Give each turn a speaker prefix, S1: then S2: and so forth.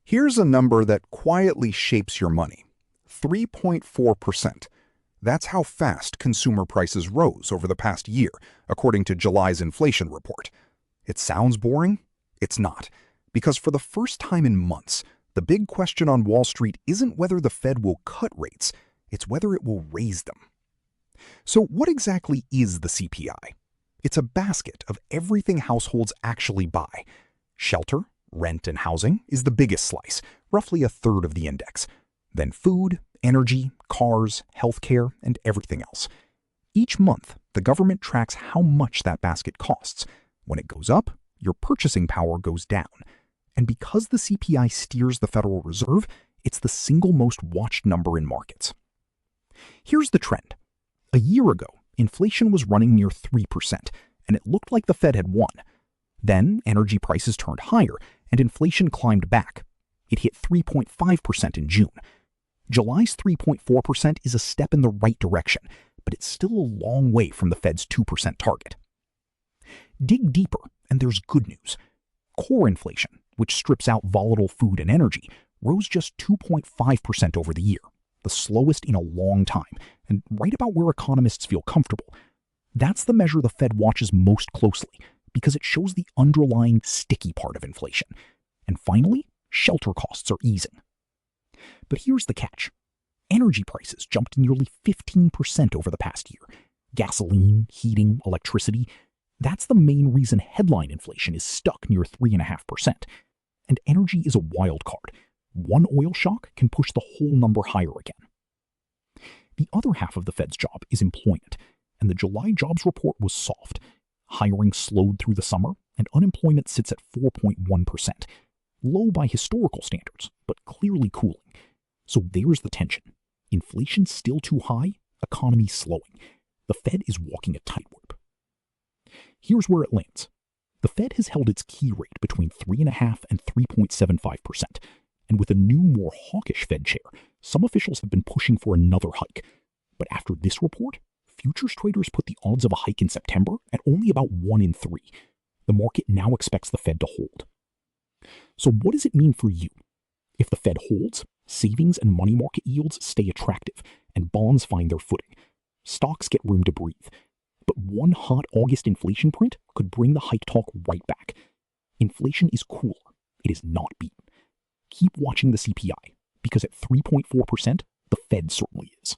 S1: Here's a number that quietly shapes your money. 3.4%. That's how fast consumer prices rose over the past year, according to July's inflation report. It sounds boring? It's not. Because for the first time in months, the big question on Wall Street isn't whether the Fed will cut rates, it's whether it will raise them. So what exactly is the CPI? It's a basket of everything households actually buy. Shelter, rent, and housing is the biggest slice, roughly a third of the index. Then food, energy, cars, healthcare, and everything else. Each month, the government tracks how much that basket costs. When it goes up, your purchasing power goes down. And because the CPI steers the Federal Reserve, it's the single most watched number in markets. Here's the trend. A year ago, inflation was running near 3%, and it looked like the Fed had won. Then energy prices turned higher, and inflation climbed back. It hit 3.5% in June. July's 3.4% is a step in the right direction, but it's still a long way from the Fed's 2% target. Dig deeper, and there's good news. Core inflation, which strips out volatile food and energy, rose just 2.5% over the year, the slowest in a long time, and right about where economists feel comfortable. That's the measure the Fed watches most closely, because it shows the underlying sticky part of inflation. And finally, shelter costs are easing. But here's the catch. Energy prices jumped nearly 15% over the past year. Gasoline, heating, electricity. That's the main reason headline inflation is stuck near 3.5%. And energy is a wild card. One oil shock can push the whole number higher again. The other half of the Fed's job is employment, and the July jobs report was soft. Hiring slowed through the summer, and unemployment sits at 4.1%. Low by historical standards, but clearly cooling. So there's the tension. Inflation's still too high, economy slowing. The Fed is walking a tightrope. Here's where it lands. The Fed has held its key rate between 3.5% and 3.75%. And with a new, more hawkish Fed chair, some officials have been pushing for another hike. But after this report, futures traders put the odds of a hike in September at only about 1 in 3. The market now expects the Fed to hold. So what does it mean for you? If the Fed holds, savings and money market yields stay attractive, and bonds find their footing. Stocks get room to breathe. But one hot August inflation print could bring the hike talk right back. Inflation is cooler. It is not beaten. Keep watching the CPI, because at 3.4%, the Fed certainly is.